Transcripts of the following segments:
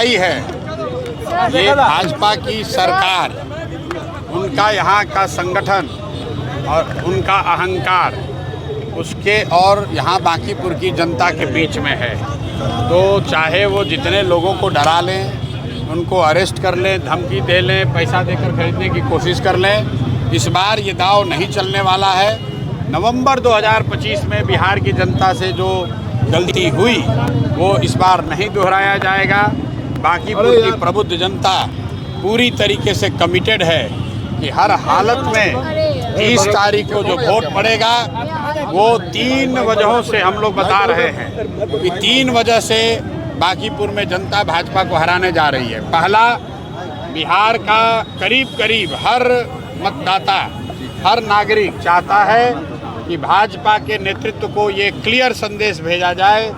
सच्चाई है, ये भाजपा की सरकार, उनका यहाँ का संगठन और उनका अहंकार उसके और यहाँ बांकीपुर की जनता के बीच में है। तो चाहे वो जितने लोगों को डरा लें, उनको अरेस्ट कर लें, धमकी दे लें, पैसा देकर खरीदने की कोशिश कर लें, इस बार ये दाव नहीं चलने वाला है। नवंबर 2025 में बिहार की जनता से जो गलती हुई वो इस बार नहीं दोहराया जाएगा। बांकीपुर की प्रबुद्ध जनता पूरी तरीके से कमिटेड है कि हर हालत में 30 तारीख को जो वोट पड़ेगा वो 3 वजहों से हम लोग बता रहे हैं कि 3 वजह से बांकीपुर में जनता भाजपा को हराने जा रही है। पहला, बिहार का करीब करीब हर मतदाता, हर नागरिक चाहता है कि भाजपा के नेतृत्व को ये क्लियर संदेश भेजा जाए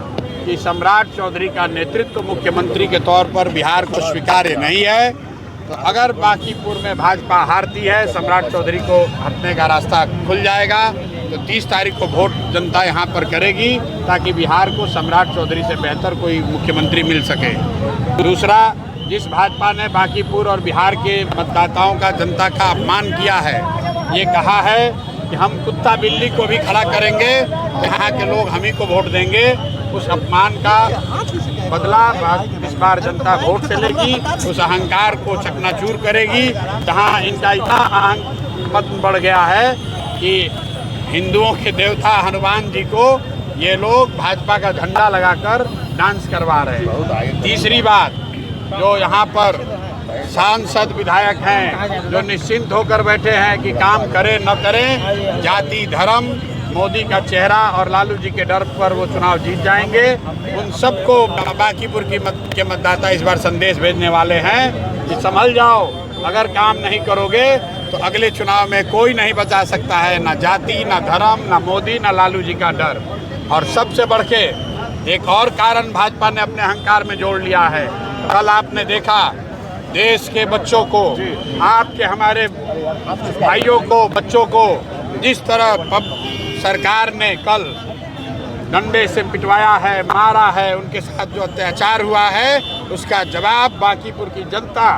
कि सम्राट चौधरी का नेतृत्व मुख्यमंत्री के तौर पर बिहार को स्वीकार्य नहीं है। तो अगर बांकीपुर में भाजपा हारती है, सम्राट चौधरी को हटने का रास्ता खुल जाएगा। तो 30 तारीख को वोट जनता यहाँ पर करेगी ताकि बिहार को सम्राट चौधरी से बेहतर कोई मुख्यमंत्री मिल सके। दूसरा, जिस भाजपा ने बांकीपुर और बिहार के मतदाताओं का, जनता का अपमान किया है, ये कहा है कि हम कुत्ता बिल्ली को भी खड़ा करेंगे, यहाँ के लोग हम ही को वोट देंगे, उस अपमान का बदला इस बार जनता वोट से लेगी। उस अहंकार को चकनाचूर करेगी। जहाँ इनका इतना मत बढ़ गया है कि हिंदुओं के देवता हनुमान जी को ये लोग भाजपा का झंडा लगाकर डांस करवा रहे हैं। तीसरी बात, जो यहाँ पर सांसद विधायक हैं जो निश्चिंत होकर बैठे हैं कि काम करें न करें, जाति धर्म, मोदी का चेहरा और लालू जी के डर पर वो चुनाव जीत जाएंगे, उन सबको बांकीपुर के मतदाता इस बार संदेश भेजने वाले हैं कि संभल जाओ, अगर काम नहीं करोगे तो अगले चुनाव में कोई नहीं बचा सकता है, ना जाति, ना धर्म, ना मोदी, ना लालू जी का डर। और सबसे बढ़ के एक और कारण भाजपा ने अपने अहंकार में जोड़ लिया है। कल आपने देखा देश के बच्चों को, आपके हमारे भाइयों को, बच्चों को जिस तरह सरकार ने कल डंडे से पिटवाया है, मारा है, उनके साथ जो अत्याचार हुआ है, उसका जवाब बांकीपुर की जनता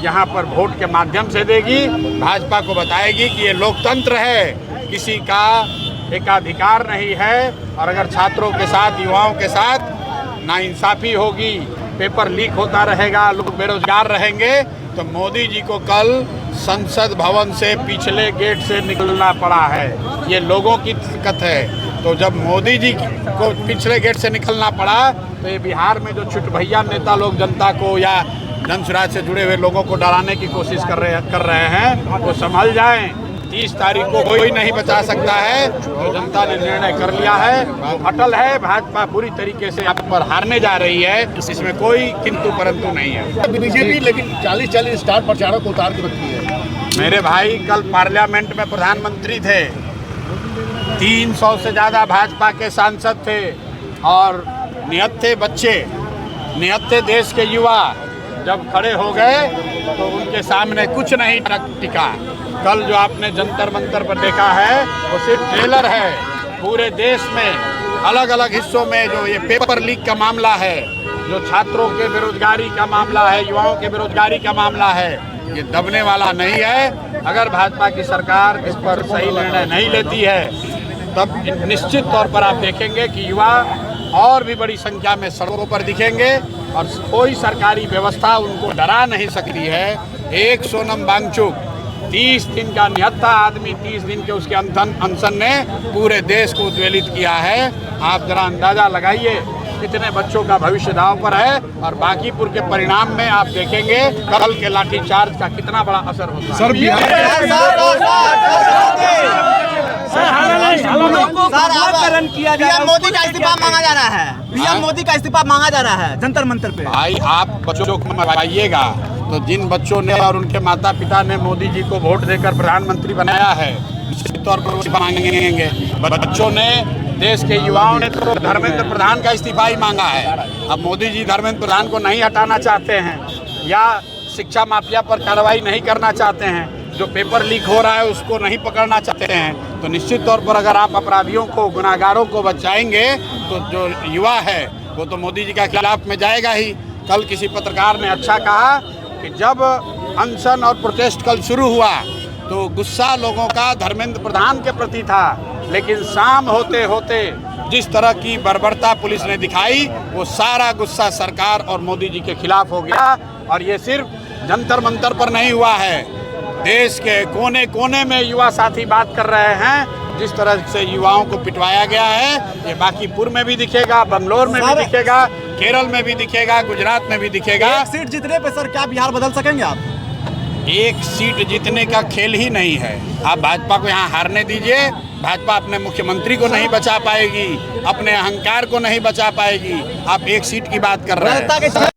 यहाँ पर वोट के माध्यम से देगी। भाजपा को बताएगी कि ये लोकतंत्र है, किसी का एकाधिकार नहीं है। और अगर छात्रों के साथ, युवाओं के साथ नाइंसाफ़ी होगी, पेपर लीक होता रहेगा, लोग बेरोजगार रहेंगे, तो मोदी जी को कल संसद भवन से पिछले गेट से निकलना पड़ा है। ये लोगों की ताकत है। तो जब मोदी जी को पिछले गेट से निकलना पड़ा तो ये बिहार में जो छुटभैया नेता लोग जनता को या जन स्वराज से जुड़े हुए लोगों को डराने की कोशिश कर रहे हैं, वो संभल जाएं। 30 तारीख को कोई नहीं बचा सकता है। जो जनता ने निर्णय कर लिया है वो अटल है। भाजपा पूरी तरीके से यहाँ पर हारने जा रही है, इसमें कोई किंतु परंतु नहीं है। बीजेपी लेकिन 40-40 स्टार प्रचारक को उतार के रखती है। मेरे भाई, कल पार्लियामेंट में प्रधानमंत्री थे, 300 से ज़्यादा भाजपा के सांसद थे और निहत्थे बच्चे, निहत्थे देश के युवा जब खड़े हो गए तो उनके सामने कुछ नहीं टिका। कल जो आपने जंतर मंतर पर देखा है वो सिर्फ ट्रेलर है। पूरे देश में अलग अलग हिस्सों में जो ये पेपर लीक का मामला है, जो छात्रों के बेरोजगारी का मामला है, युवाओं के बेरोजगारी का मामला है, ये दबने वाला नहीं है। अगर भाजपा की सरकार इस पर सही निर्णय नहीं लेती है तब निश्चित तौर पर आप देखेंगे कि युवा और भी बड़ी संख्या में सड़कों पर दिखेंगे और कोई सरकारी व्यवस्था उनको डरा नहीं सकती है। एक सोनम वांगचुक 30 दिन का निहत्था आदमी, 30 दिन के उसके अनशन ने पूरे देश को उद्वेलित किया है। आप जरा अंदाज़ा लगाइए कितने बच्चों का भविष्य दांव पर है। और बांकीपुर के परिणाम में आप देखेंगे कल के लाठीचार्ज का कितना बड़ा असर होता है। पीएम मोदी का इस्तीफा मांगा जा रहा है। पीएम मोदी का इस्तीफा मांगा जा रहा है जंतर मंतर पे। भाई, आप बच्चों को मरवाइएगा तो जिन बच्चों ने और उनके माता पिता ने मोदी जी को वोट देकर प्रधानमंत्री बनाया है, निश्चित तौर पर इस्तीफा मांगेंगे। बच्चों ने, देश के युवाओं ने तो धर्मेंद्र प्रधान का इस्तीफा ही मांगा है। अब मोदी जी धर्मेंद्र प्रधान को नहीं हटाना चाहते हैं या शिक्षा माफिया पर कार्रवाई नहीं करना चाहते हैं, जो पेपर लीक हो रहा है उसको नहीं पकड़ना चाहते हैं, तो निश्चित तौर पर अगर आप अपराधियों को, गुनाहगारों को बचाएंगे तो जो युवा है वो तो मोदी जी के खिलाफ में जाएगा ही। कल किसी पत्रकार ने अच्छा कहा कि जब अनशन और प्रोटेस्ट कल शुरू हुआ तो गुस्सा लोगों का धर्मेंद्र प्रधान के प्रति था, लेकिन शाम होते होते जिस तरह की बर्बरता पुलिस ने दिखाई वो सारा गुस्सा सरकार और मोदी जी के खिलाफ हो गया। और ये सिर्फ जंतर मंतर पर नहीं हुआ है, देश के कोने कोने में युवा साथी बात कर रहे हैं। जिस तरह से युवाओं को पिटवाया गया है ये बांकीपुर में भी दिखेगा, बंगलोर में भी दिखेगा, केरल में भी दिखेगा, गुजरात में भी दिखेगा। एक सीट जीतने पे सर क्या बिहार बदल सकेंगे आप? एक सीट जीतने का खेल ही नहीं है। आप भाजपा को यहाँ हारने दीजिए, भाजपा अपने मुख्यमंत्री को नहीं बचा पाएगी, अपने अहंकार को नहीं बचा पाएगी। आप एक सीट की बात कर रहे हैं।